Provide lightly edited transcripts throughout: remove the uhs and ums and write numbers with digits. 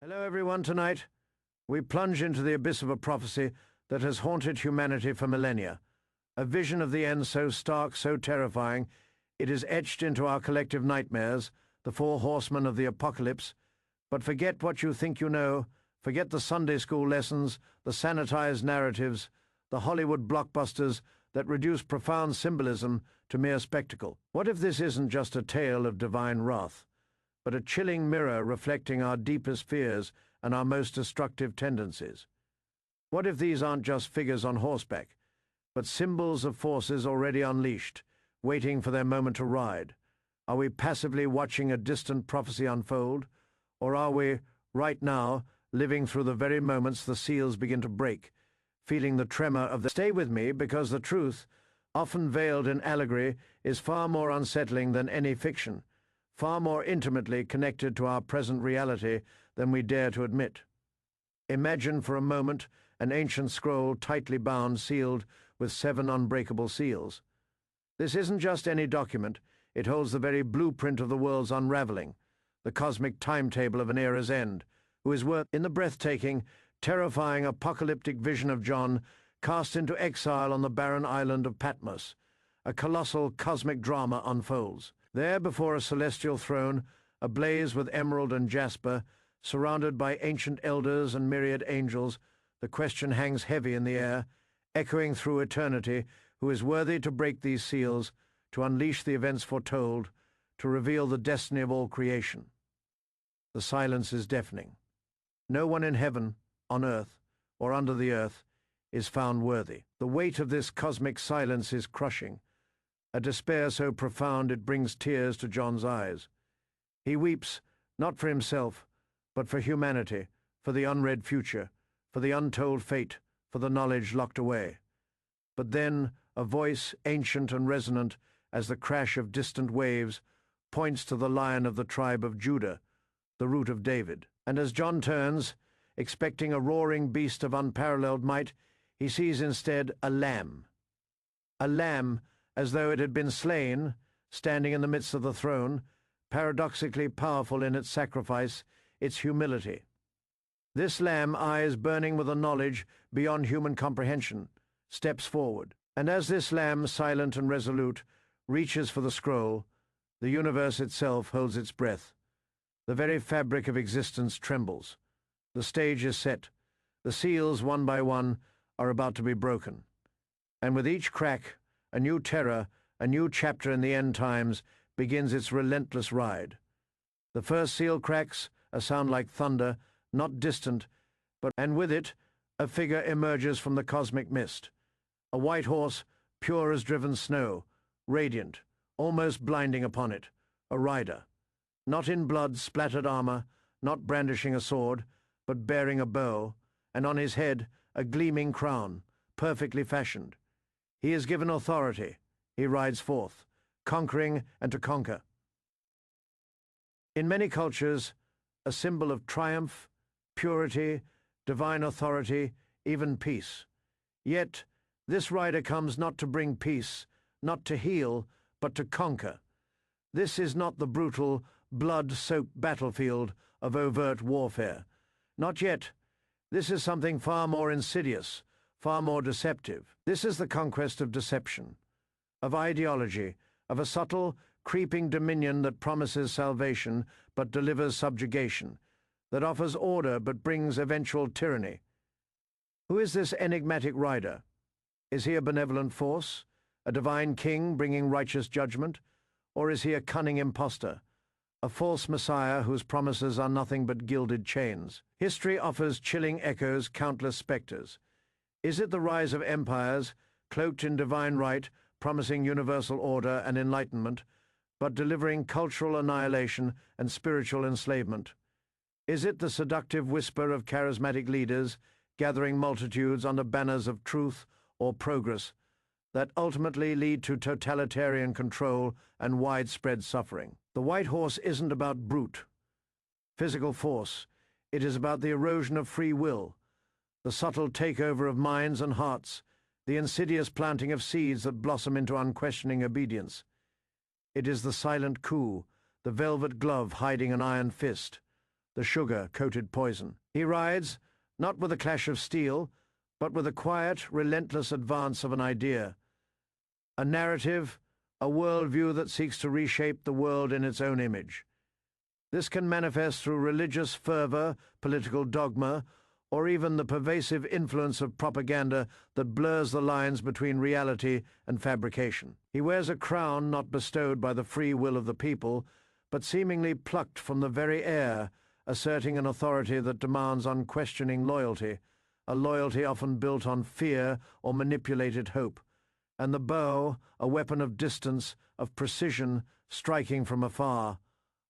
Hello, everyone. Tonight, we plunge into the abyss of a prophecy that has haunted humanity for millennia. A vision of the end so stark, so terrifying, it is etched into our collective nightmares, the Four Horsemen of the apocalypse. But forget what you think you know, forget the Sunday school lessons, the sanitized narratives, the Hollywood blockbusters that reduce profound symbolism to mere spectacle. What if this isn't just a tale of divine wrath, but a chilling mirror reflecting our deepest fears and our most destructive tendencies? What if these aren't just figures on horseback, but symbols of forces already unleashed, waiting for their moment to ride? Are we passively watching a distant prophecy unfold, or are we, right now, living through the very moments the seals begin to break, feeling the tremor of the— Stay with me, because the truth, often veiled in allegory, is far more unsettling than any fiction, far more intimately connected to our present reality than we dare to admit. Imagine for a moment an ancient scroll tightly bound, sealed with 7 unbreakable seals. This isn't just any document, it holds the very blueprint of the world's unraveling, the cosmic timetable of an era's end, who is worth in the breathtaking, terrifying, apocalyptic vision of John, cast into exile on the barren island of Patmos. A colossal cosmic drama unfolds. There, before a celestial throne, ablaze with emerald and jasper, surrounded by ancient elders and myriad angels, the question hangs heavy in the air, echoing through eternity, who is worthy to break these seals, to unleash the events foretold, to reveal the destiny of all creation. The silence is deafening. No one in heaven, on earth, or under the earth, is found worthy. The weight of this cosmic silence is crushing, a despair so profound it brings tears to John's eyes. He weeps, not for himself, but for humanity, for the unread future, for the untold fate, for the knowledge locked away. But then a voice, ancient and resonant as the crash of distant waves, points to the Lion of the tribe of Judah, the root of David. And as John turns, expecting a roaring beast of unparalleled might, he sees instead a lamb. A lamb, as though it had been slain, standing in the midst of the throne, paradoxically powerful in its sacrifice, its humility. This lamb, eyes burning with a knowledge beyond human comprehension, steps forward. And as this lamb, silent and resolute, reaches for the scroll, the universe itself holds its breath. The very fabric of existence trembles. The stage is set. The seals, one by one, are about to be broken. And with each crack, a new terror, a new chapter in the end times, begins its relentless ride. The first seal cracks, a sound like thunder, not distant, and with it, a figure emerges from the cosmic mist. A white horse, pure as driven snow, radiant, almost blinding upon it, a rider. Not in blood-splattered armor, not brandishing a sword, but bearing a bow, and on his head a gleaming crown, perfectly fashioned. He is given authority. He rides forth, conquering and to conquer. In many cultures, a symbol of triumph, purity, divine authority, even peace. Yet, this rider comes not to bring peace, not to heal, but to conquer. This is not the brutal, blood-soaked battlefield of overt warfare. Not yet. This is something far more insidious, far more deceptive. This is the conquest of deception, of ideology, of a subtle, creeping dominion that promises salvation but delivers subjugation, that offers order but brings eventual tyranny. Who is this enigmatic rider? Is he a benevolent force, a divine king bringing righteous judgment, or is he a cunning impostor, a false messiah whose promises are nothing but gilded chains? History offers chilling echoes, countless specters. Is it the rise of empires, cloaked in divine right, promising universal order and enlightenment, but delivering cultural annihilation and spiritual enslavement? Is it the seductive whisper of charismatic leaders, gathering multitudes under banners of truth or progress, that ultimately lead to totalitarian control and widespread suffering? The white horse isn't about brute, physical force. It is about the erosion of free will, the subtle takeover of minds and hearts, the insidious planting of seeds that blossom into unquestioning obedience. It is the silent coup, the velvet glove hiding an iron fist, the sugar-coated poison. He rides, not with a clash of steel, but with a quiet, relentless advance of an idea, a narrative, a worldview that seeks to reshape the world in its own image. This can manifest through religious fervor, political dogma, or even the pervasive influence of propaganda that blurs the lines between reality and fabrication. He wears a crown not bestowed by the free will of the people, but seemingly plucked from the very air, asserting an authority that demands unquestioning loyalty, a loyalty often built on fear or manipulated hope, and the bow, a weapon of distance, of precision, striking from afar,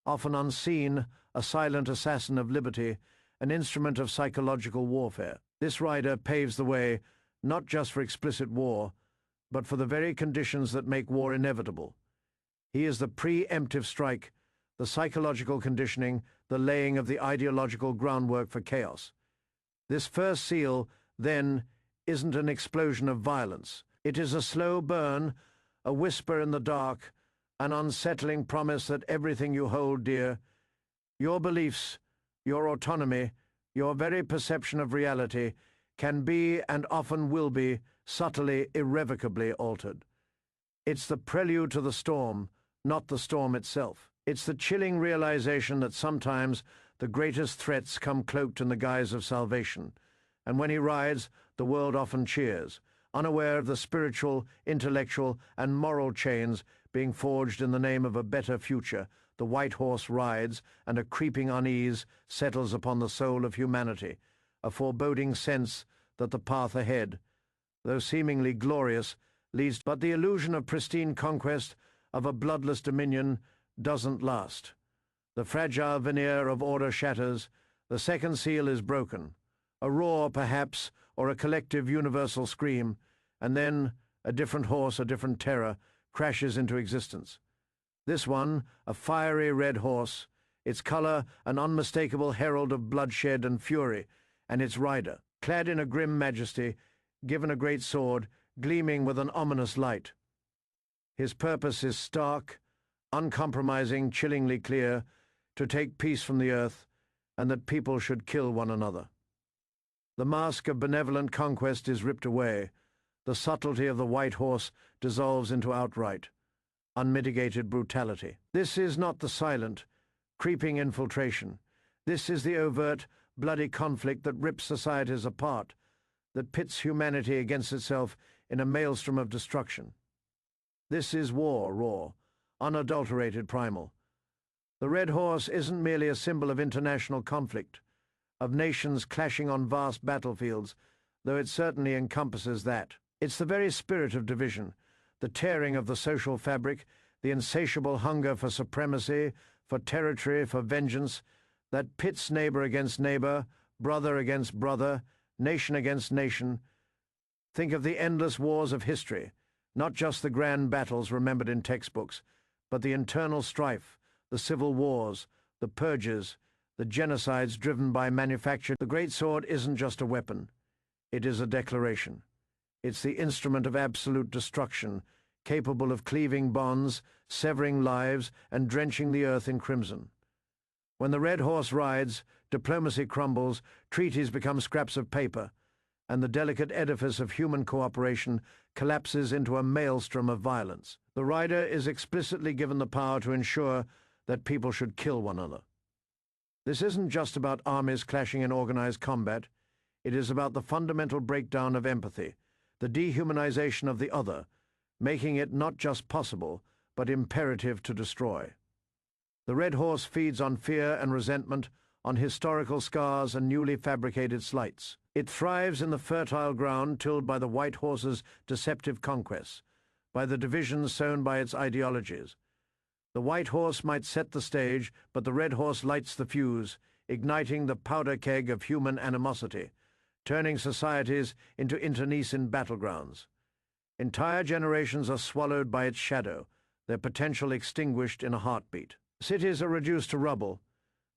often unseen, a silent assassin of liberty, an instrument of psychological warfare. This rider paves the way not just for explicit war, but for the very conditions that make war inevitable. He is the preemptive strike, the psychological conditioning, the laying of the ideological groundwork for chaos. This first seal, then, isn't an explosion of violence. It is a slow burn, a whisper in the dark, an unsettling promise that everything you hold dear, your beliefs, your autonomy, your very perception of reality, can be and often will be subtly, irrevocably altered. It's the prelude to the storm, not the storm itself. It's the chilling realization that sometimes the greatest threats come cloaked in the guise of salvation, and when he rides, the world often cheers, unaware of the spiritual, intellectual, and moral chains being forged in the name of a better future. The white horse rides, and a creeping unease settles upon the soul of humanity, a foreboding sense that the path ahead, though seemingly glorious, leads. But the illusion of pristine conquest, of a bloodless dominion, doesn't last. The fragile veneer of order shatters, the second seal is broken. A roar, perhaps, or a collective universal scream, and then a different horse, a different terror, crashes into existence. This one, a fiery red horse, its color an unmistakable herald of bloodshed and fury, and its rider, clad in a grim majesty, given a great sword, gleaming with an ominous light. His purpose is stark, uncompromising, chillingly clear, to take peace from the earth, and that people should kill one another. The mask of benevolent conquest is ripped away. The subtlety of the white horse dissolves into outright, unmitigated brutality. This is not the silent, creeping infiltration. This is the overt, bloody conflict that rips societies apart, that pits humanity against itself in a maelstrom of destruction. This is war, raw, unadulterated, primal. The red horse isn't merely a symbol of international conflict, of nations clashing on vast battlefields, though it certainly encompasses that. It's the very spirit of division, the tearing of the social fabric, the insatiable hunger for supremacy, for territory, for vengeance, that pits neighbor against neighbor, brother against brother, nation against nation. Think of the endless wars of history, not just the grand battles remembered in textbooks, but the internal strife, the civil wars, the purges, the genocides driven by manufactured. The great sword isn't just a weapon. It is a declaration. It's the instrument of absolute destruction, capable of cleaving bonds, severing lives, and drenching the earth in crimson. When the red horse rides, diplomacy crumbles, treaties become scraps of paper, and the delicate edifice of human cooperation collapses into a maelstrom of violence. The rider is explicitly given the power to ensure that people should kill one another. This isn't just about armies clashing in organized combat. It is about the fundamental breakdown of empathy, the dehumanization of the other, making it not just possible, but imperative to destroy. The red horse feeds on fear and resentment, on historical scars and newly fabricated slights. It thrives in the fertile ground tilled by the white horse's deceptive conquests, by the divisions sown by its ideologies. The white horse might set the stage, but the red horse lights the fuse, igniting the powder keg of human animosity, turning societies into internecine battlegrounds. Entire generations are swallowed by its shadow, their potential extinguished in a heartbeat. Cities are reduced to rubble,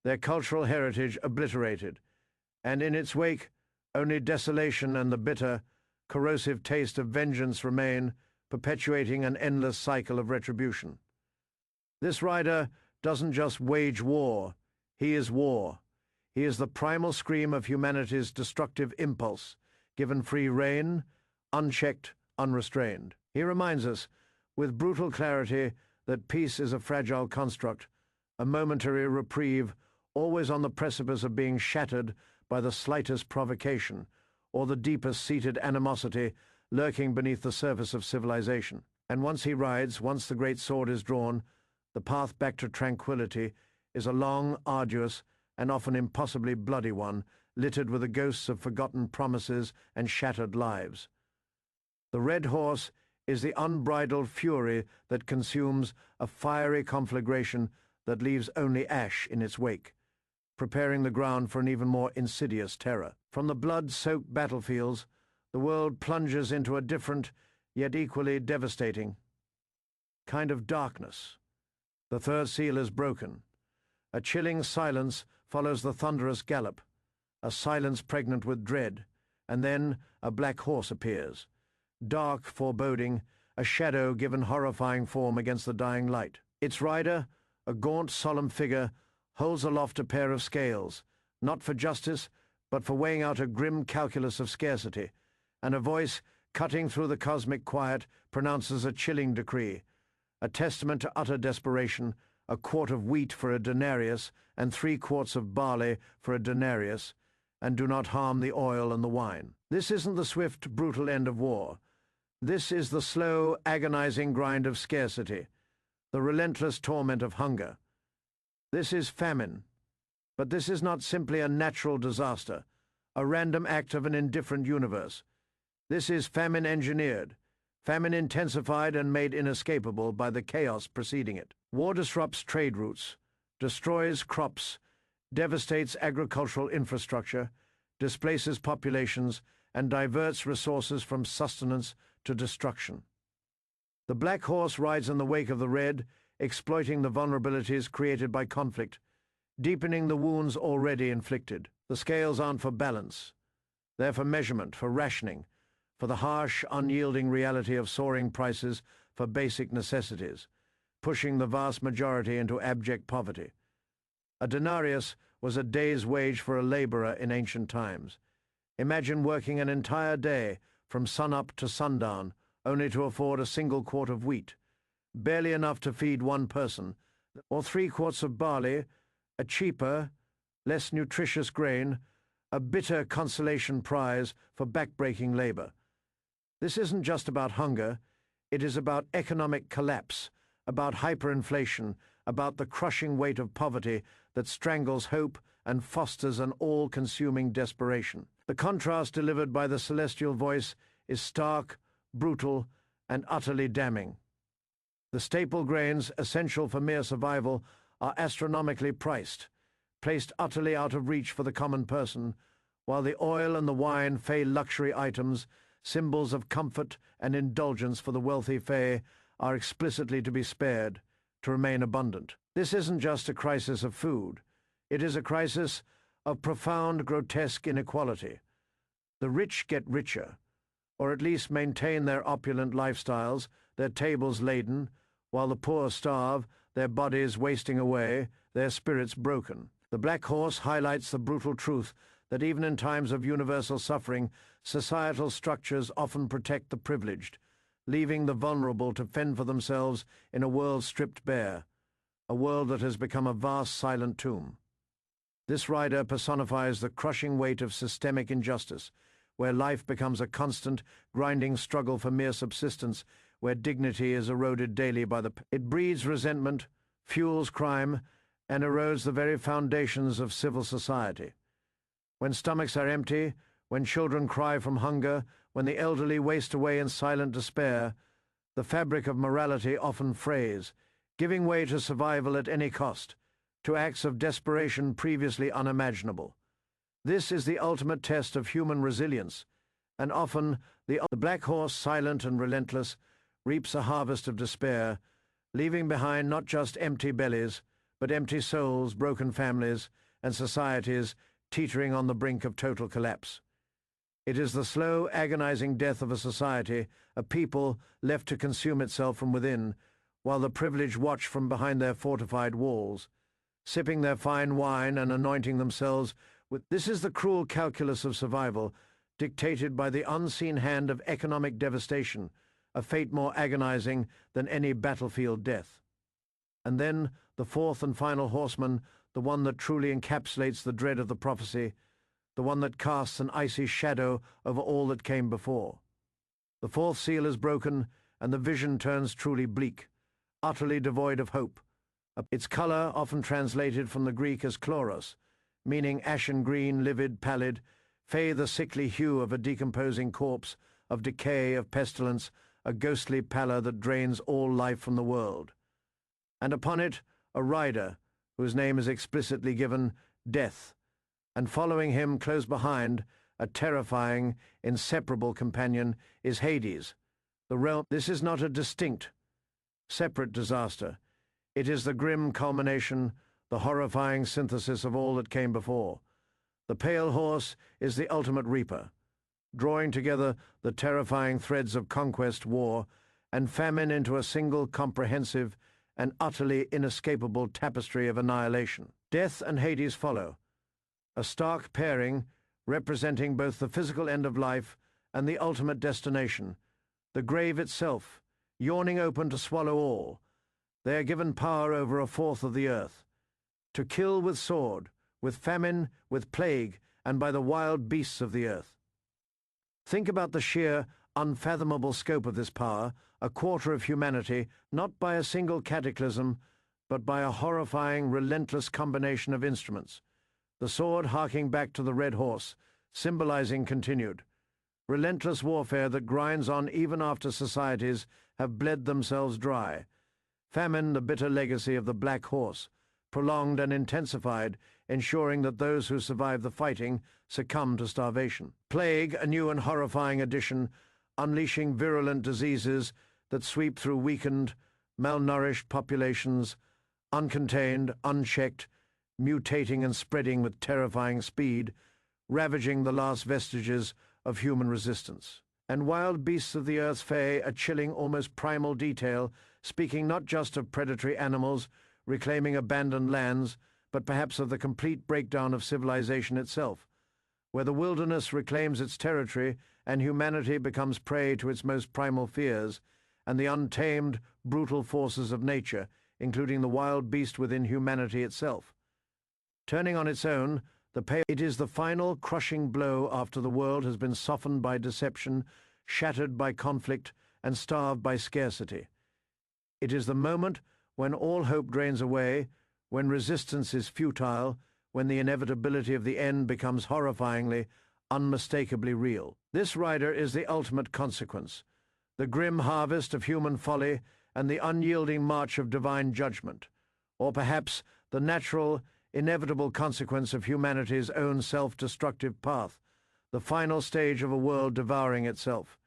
their cultural heritage obliterated, and in its wake only desolation and the bitter, corrosive taste of vengeance remain, perpetuating an endless cycle of retribution. This rider doesn't just wage war, he is war, He is the primal scream of humanity's destructive impulse, given free rein, unchecked, unrestrained. He reminds us, with brutal clarity, that peace is a fragile construct, a momentary reprieve, always on the precipice of being shattered by the slightest provocation, or the deepest-seated animosity lurking beneath the surface of civilization. And once he rides, once the great sword is drawn, the path back to tranquility is a long, arduous, and often impossibly bloody one, littered with the ghosts of forgotten promises and shattered lives. The red horse is the unbridled fury that consumes, a fiery conflagration that leaves only ash in its wake, preparing the ground for an even more insidious terror. From the blood-soaked battlefields, the world plunges into a different, yet equally devastating, kind of darkness. The third seal is broken. A chilling silence follows the thunderous gallop, a silence pregnant with dread, and then a black horse appears. Dark, foreboding, a shadow given horrifying form against the dying light. Its rider, a gaunt, solemn figure, holds aloft a pair of scales, not for justice, but for weighing out a grim calculus of scarcity, and a voice, cutting through the cosmic quiet, pronounces a chilling decree, a testament to utter desperation, a quart of wheat for a denarius, and 3 quarts of barley for a denarius, and do not harm the oil and the wine. This isn't the swift, brutal end of war. This is the slow, agonizing grind of scarcity, the relentless torment of hunger. This is famine. But this is not simply a natural disaster, a random act of an indifferent universe. This is famine engineered, famine intensified and made inescapable by the chaos preceding it. War disrupts trade routes, destroys crops, devastates agricultural infrastructure, displaces populations, and diverts resources from sustenance to destruction. The black horse rides in the wake of the red, exploiting the vulnerabilities created by conflict, deepening the wounds already inflicted. The scales aren't for balance. They're for measurement, for rationing, for the harsh, unyielding reality of soaring prices for basic necessities, pushing the vast majority into abject poverty. A denarius was a day's wage for a laborer in ancient times. Imagine working an entire day from sunup to sundown, only to afford a single quart of wheat, barely enough to feed one person, or 3 quarts of barley, a cheaper, less nutritious grain, a bitter consolation prize for backbreaking labor. This isn't just about hunger, it is about economic collapse, about hyperinflation, about the crushing weight of poverty that strangles hope and fosters an all-consuming desperation. The contrast delivered by the celestial voice is stark, brutal, and utterly damning. The staple grains essential for mere survival are astronomically priced, placed utterly out of reach for the common person, while the oil and the wine, fey luxury items, symbols of comfort and indulgence for the wealthy fey, are explicitly to be spared, to remain abundant. This isn't just a crisis of food. It is a crisis of profound, grotesque inequality. The rich get richer, or at least maintain their opulent lifestyles, their tables laden, while the poor starve, their bodies wasting away, their spirits broken. The Black Horse highlights the brutal truth that even in times of universal suffering, societal structures often protect the privileged, leaving the vulnerable to fend for themselves in a world stripped bare, a world that has become a vast silent tomb. This rider personifies the crushing weight of systemic injustice, where life becomes a constant, grinding struggle for mere subsistence, where dignity is eroded daily by the... It breeds resentment, fuels crime, and erodes the very foundations of civil society. When stomachs are empty, when children cry from hunger, when the elderly waste away in silent despair, the fabric of morality often frays, giving way to survival at any cost, to acts of desperation previously unimaginable. This is the ultimate test of human resilience, and often the Black Horse, silent and relentless, reaps a harvest of despair, leaving behind not just empty bellies, but empty souls, broken families, and societies teetering on the brink of total collapse. It is the slow, agonizing death of a society, a people left to consume itself from within, while the privileged watch from behind their fortified walls. sipping their fine wine and anointing themselves with. This is the cruel calculus of survival, dictated by the unseen hand of economic devastation, a fate more agonizing than any battlefield death. And then the fourth and final horseman, the one that truly encapsulates the dread of the prophecy, the one that casts an icy shadow over all that came before. The fourth seal is broken, and the vision turns truly bleak, utterly devoid of hope. Its color, often translated from the Greek as chloros, meaning ashen green, livid, pallid, fey the sickly hue of a decomposing corpse, of decay, of pestilence, a ghostly pallor that drains all life from the world. And upon it a rider, whose name is explicitly given, Death, and following him close behind, a terrifying, inseparable companion, is Hades, the realm. This is not a distinct, separate disaster. It is the grim culmination, the horrifying synthesis of all that came before. The pale horse is the ultimate reaper, drawing together the terrifying threads of conquest, war, and famine into a single comprehensive and utterly inescapable tapestry of annihilation. Death and Hades follow, a stark pairing representing both the physical end of life and the ultimate destination, the grave itself, yawning open to swallow all. They are given power over a fourth of the earth, to kill with sword, with famine, with plague, and by the wild beasts of the earth. Think about the sheer, unfathomable scope of this power, a quarter of humanity, not by a single cataclysm, but by a horrifying, relentless combination of instruments. The sword harking back to the red horse, symbolizing continued, relentless warfare that grinds on even after societies have bled themselves dry. Famine, the bitter legacy of the black horse, prolonged and intensified, ensuring that those who survive the fighting succumb to starvation. Plague, a new and horrifying addition, unleashing virulent diseases that sweep through weakened, malnourished populations, uncontained, unchecked, mutating and spreading with terrifying speed, ravaging the last vestiges of human resistance. And wild beasts of the earth's fey, a chilling, almost primal detail, speaking not just of predatory animals reclaiming abandoned lands, but perhaps of the complete breakdown of civilization itself, where the wilderness reclaims its territory and humanity becomes prey to its most primal fears, and the untamed, brutal forces of nature, including the wild beast within humanity itself. Turning on its own, it is the final crushing blow after the world has been softened by deception, shattered by conflict, and starved by scarcity. It is the moment when all hope drains away, when resistance is futile, when the inevitability of the end becomes horrifyingly, unmistakably real. This rider is the ultimate consequence, the grim harvest of human folly and the unyielding march of divine judgment, or perhaps the natural, inevitable consequence of humanity's own self-destructive path, the final stage of a world devouring itself.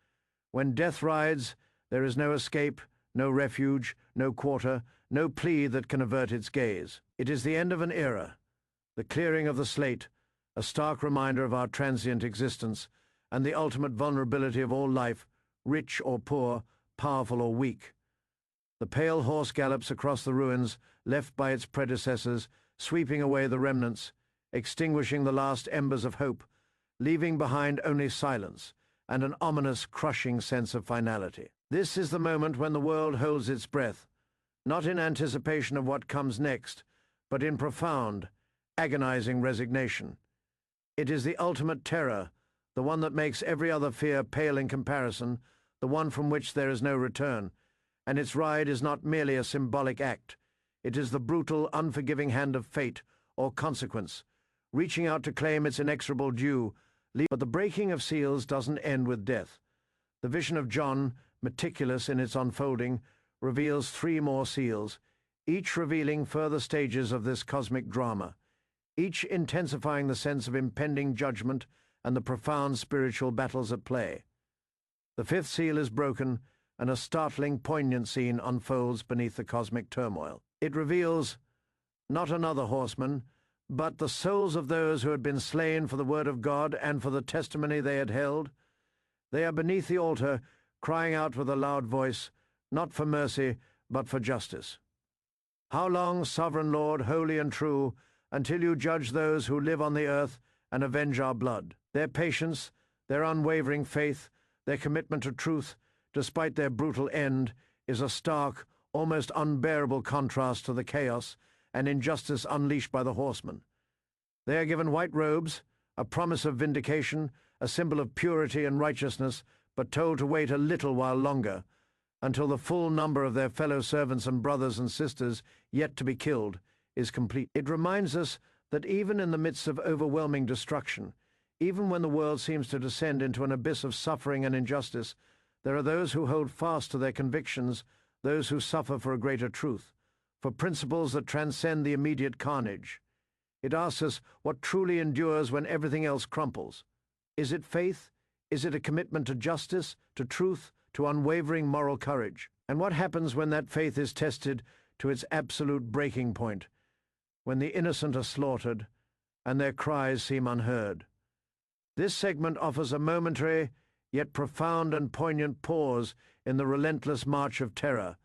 When death rides, there is no escape, no refuge, no quarter, no plea that can avert its gaze. It is the end of an era, the clearing of the slate, a stark reminder of our transient existence, and the ultimate vulnerability of all life, rich or poor, powerful or weak. The pale horse gallops across the ruins left by its predecessors, sweeping away the remnants, extinguishing the last embers of hope, leaving behind only silence and an ominous, crushing sense of finality. This is the moment when the world holds its breath, not in anticipation of what comes next, but in profound, agonizing resignation. It is the ultimate terror, the one that makes every other fear pale in comparison, the one from which there is no return, and its ride is not merely a symbolic act. It is the brutal, unforgiving hand of fate, or consequence, reaching out to claim its inexorable due. But the breaking of seals doesn't end with death. The vision of John, meticulous in its unfolding, reveals 3 more seals, each revealing further stages of this cosmic drama, each intensifying the sense of impending judgment and the profound spiritual battles at play. The 5th seal is broken, and a startling, poignant scene unfolds beneath the cosmic turmoil. It reveals not another horseman, but the souls of those who had been slain for the word of God and for the testimony they had held. They are beneath the altar, crying out with a loud voice, not for mercy, but for justice. How long, sovereign Lord, holy and true, until you judge those who live on the earth and avenge our blood? Their patience, their unwavering faith, their commitment to truth, despite their brutal end, is a stark, almost unbearable contrast to the chaos and injustice unleashed by the horsemen. They are given white robes, a promise of vindication, a symbol of purity and righteousness, but told to wait a little while longer, until the full number of their fellow servants and brothers and sisters yet to be killed is complete. It reminds us that even in the midst of overwhelming destruction, even when the world seems to descend into an abyss of suffering and injustice, there are those who hold fast to their convictions, those who suffer for a greater truth, for principles that transcend the immediate carnage. It asks us what truly endures when everything else crumples. Is it faith? Is it a commitment to justice, to truth, to unwavering moral courage? And what happens when that faith is tested to its absolute breaking point, when the innocent are slaughtered and their cries seem unheard? This segment offers a momentary, yet profound and poignant pause in the relentless march of terror,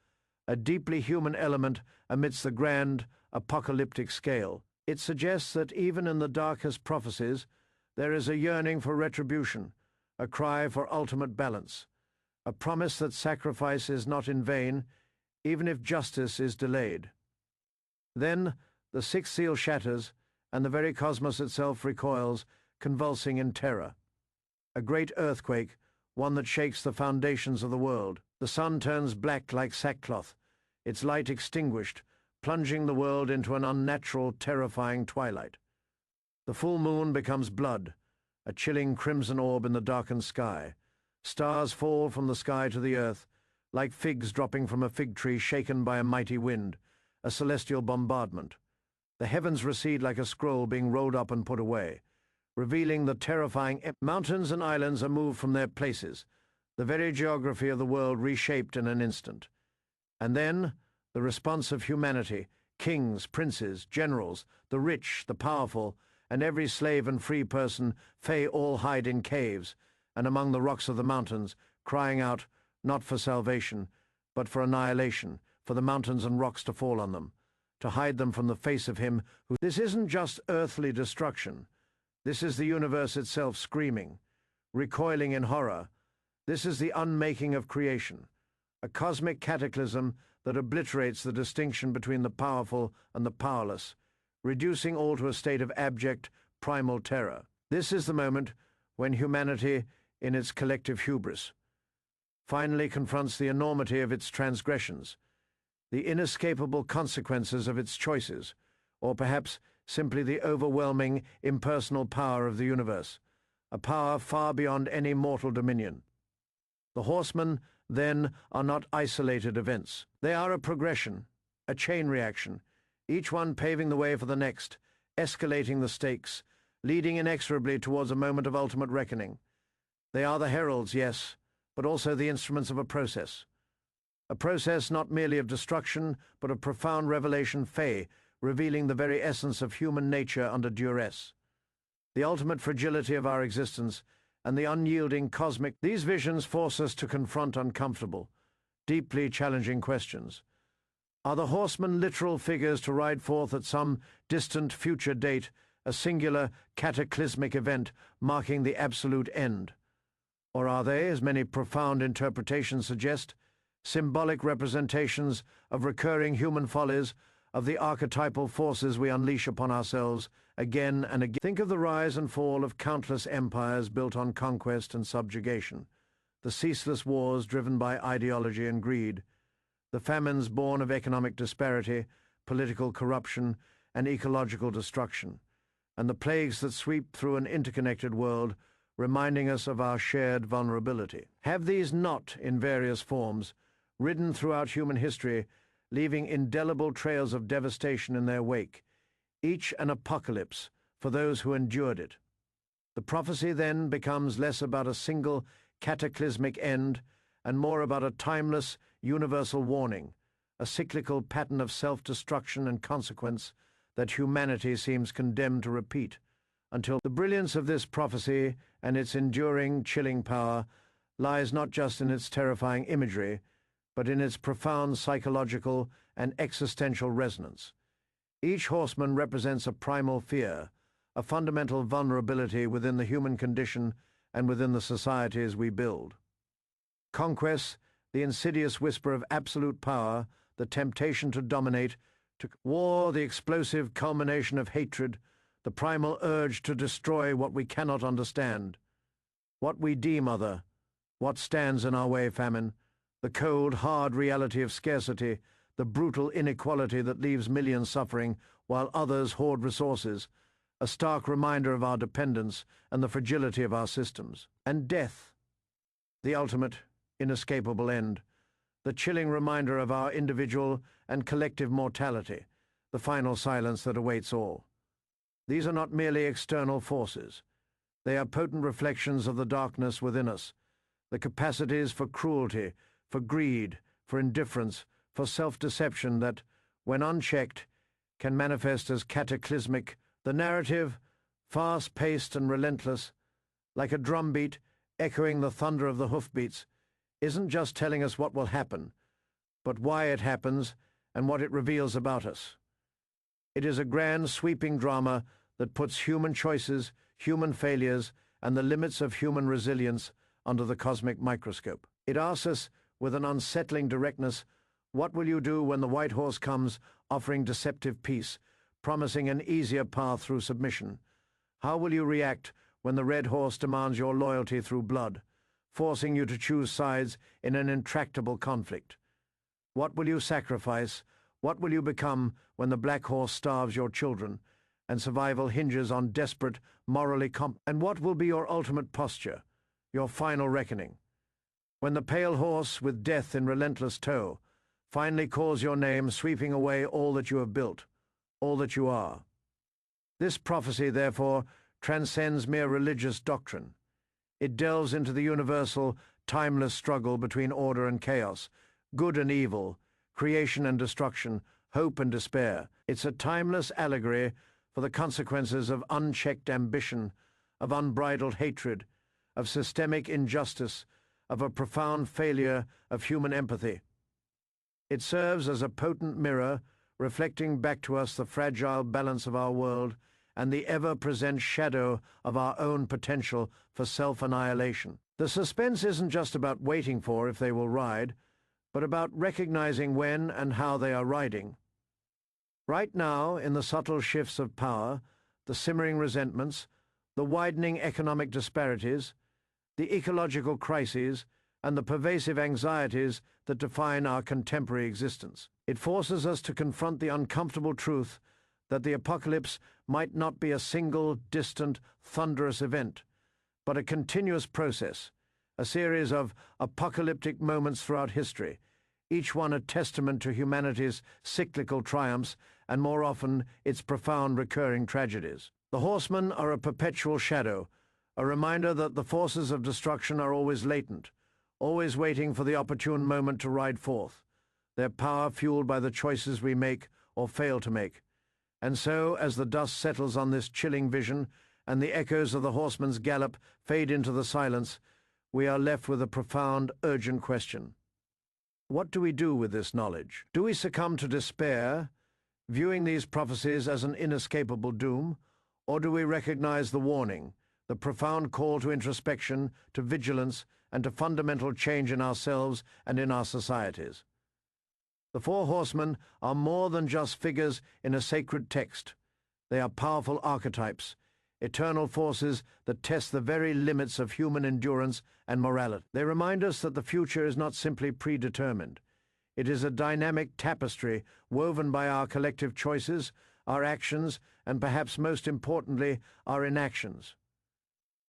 a deeply human element amidst the grand, apocalyptic scale. It suggests that even in the darkest prophecies, there is a yearning for retribution, a cry for ultimate balance, a promise that sacrifice is not in vain, even if justice is delayed. Then the sixth seal shatters, and the very cosmos itself recoils, convulsing in terror. A great earthquake, one that shakes the foundations of the world. The sun turns black like sackcloth, its light extinguished, plunging the world into an unnatural, terrifying twilight. The full moon becomes blood, a chilling crimson orb in the darkened sky. Stars fall from the sky to the earth, like figs dropping from a fig tree shaken by a mighty wind, a celestial bombardment. The heavens recede like a scroll being rolled up and put away, revealing the terrifying mountains and islands are moved from their places, the very geography of the world reshaped in an instant. And then the response of humanity, kings, princes, generals, the rich, the powerful, and every slave and free person, all hide in caves, and among the rocks of the mountains, crying out, not for salvation, but for annihilation, for the mountains and rocks to fall on them, to hide them from the face of him who... This isn't just earthly destruction. This is the universe itself screaming, recoiling in horror. This is the unmaking of creation, a cosmic cataclysm that obliterates the distinction between the powerful and the powerless, reducing all to a state of abject, primal terror. This is the moment when humanity, in its collective hubris, finally confronts the enormity of its transgressions, the inescapable consequences of its choices, or perhaps simply the overwhelming, impersonal power of the universe, a power far beyond any mortal dominion. The horsemen, then, are not isolated events. They are a progression, a chain reaction, each one paving the way for the next, escalating the stakes, leading inexorably towards a moment of ultimate reckoning. They are the heralds, yes, but also the instruments of a process not merely of destruction, but of profound revelation, revealing the very essence of human nature under duress, the ultimate fragility of our existence, and the unyielding cosmic... These visions force us to confront uncomfortable, deeply challenging questions. Are the horsemen literal figures to ride forth at some distant future date, a singular cataclysmic event marking the absolute end? Or are they, as many profound interpretations suggest, symbolic representations of recurring human follies, of the archetypal forces we unleash upon ourselves again and again? Think of the rise and fall of countless empires built on conquest and subjugation, the ceaseless wars driven by ideology and greed, the famines born of economic disparity, political corruption, and ecological destruction, and the plagues that sweep through an interconnected world, reminding us of our shared vulnerability. Have these not, in various forms, ridden throughout human history, leaving indelible trails of devastation in their wake, each an apocalypse for those who endured it? The prophecy then becomes less about a single cataclysmic end and more about a timeless, universal warning, a cyclical pattern of self-destruction and consequence that humanity seems condemned to repeat, until the brilliance of this prophecy and its enduring, chilling power lies not just in its terrifying imagery, but in its profound psychological and existential resonance. Each horseman represents a primal fear, a fundamental vulnerability within the human condition and within the societies we build. Conquest, the insidious whisper of absolute power, the temptation to dominate, to war, the explosive culmination of hatred, the primal urge to destroy what we cannot understand. What we deem other, what stands in our way, famine, the cold, hard reality of scarcity, the brutal inequality that leaves millions suffering while others hoard resources, a stark reminder of our dependence and the fragility of our systems. And death, the ultimate, inescapable end, the chilling reminder of our individual and collective mortality, the final silence that awaits all. These are not merely external forces. They are potent reflections of the darkness within us, the capacities for cruelty, for greed, for indifference, for self-deception that, when unchecked, can manifest as cataclysmic. The narrative, fast-paced and relentless, like a drumbeat echoing the thunder of the hoofbeats, isn't just telling us what will happen, but why it happens and what it reveals about us. It is a grand, sweeping drama that puts human choices, human failures, and the limits of human resilience under the cosmic microscope. It asks us, with an unsettling directness, what will you do when the white horse comes offering deceptive peace, promising an easier path through submission? How will you react when the red horse demands your loyalty through blood, forcing you to choose sides in an intractable conflict? What will you sacrifice? What will you become when the black horse starves your children and survival hinges on desperate, morally And what will be your ultimate posture, your final reckoning? When the pale horse, with death in relentless tow, finally calls your name, sweeping away all that you have built, all that you are. This prophecy, therefore, transcends mere religious doctrine. It delves into the universal, timeless struggle between order and chaos, good and evil, creation and destruction, hope and despair. It's a timeless allegory for the consequences of unchecked ambition, of unbridled hatred, of systemic injustice, of a profound failure of human empathy. It serves as a potent mirror, reflecting back to us the fragile balance of our world and the ever-present shadow of our own potential for self-annihilation. The suspense isn't just about waiting for if they will ride, but about recognizing when and how they are riding. Right now, in the subtle shifts of power, the simmering resentments, the widening economic disparities, the ecological crises, and the pervasive anxieties that define our contemporary existence. It forces us to confront the uncomfortable truth that the apocalypse might not be a single, distant, thunderous event, but a continuous process, a series of apocalyptic moments throughout history, each one a testament to humanity's cyclical triumphs and, more often, its profound recurring tragedies. The horsemen are a perpetual shadow, a reminder that the forces of destruction are always latent, always waiting for the opportune moment to ride forth, their power fueled by the choices we make or fail to make. And so, as the dust settles on this chilling vision and the echoes of the horseman's gallop fade into the silence, we are left with a profound, urgent question. What do we do with this knowledge? Do we succumb to despair, viewing these prophecies as an inescapable doom, or do we recognize the warning, the profound call to introspection, to vigilance, and to fundamental change in ourselves and in our societies? The Four Horsemen are more than just figures in a sacred text. They are powerful archetypes, eternal forces that test the very limits of human endurance and morality. They remind us that the future is not simply predetermined. It is a dynamic tapestry woven by our collective choices, our actions, and perhaps most importantly, our inactions.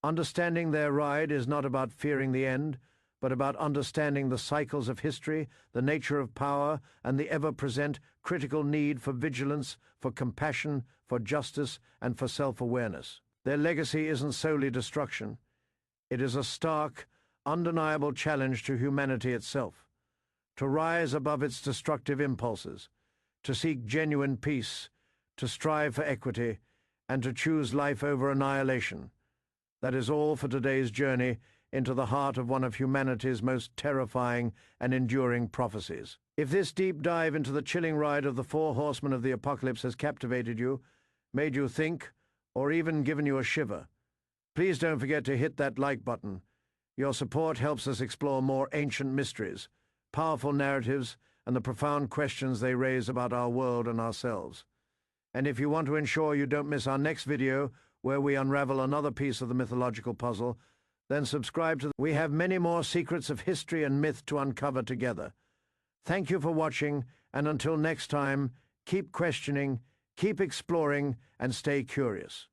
Understanding their ride is not about fearing the end, but about understanding the cycles of history, the nature of power, and the ever-present critical need for vigilance, for compassion, for justice, and for self-awareness. Their legacy isn't solely destruction. It is a stark, undeniable challenge to humanity itself, to rise above its destructive impulses, to seek genuine peace, to strive for equity, and to choose life over annihilation. That is all for today's journey into the heart of one of humanity's most terrifying and enduring prophecies. If this deep dive into the chilling ride of the Four Horsemen of the Apocalypse has captivated you, made you think, or even given you a shiver, please don't forget to hit that like button. Your support helps us explore more ancient mysteries, powerful narratives, and the profound questions they raise about our world and ourselves. And if you want to ensure you don't miss our next video, where we unravel another piece of the mythological puzzle, then subscribe to We have many more secrets of history and myth to uncover together. Thank you for watching, and until next time, keep questioning, keep exploring, and stay curious.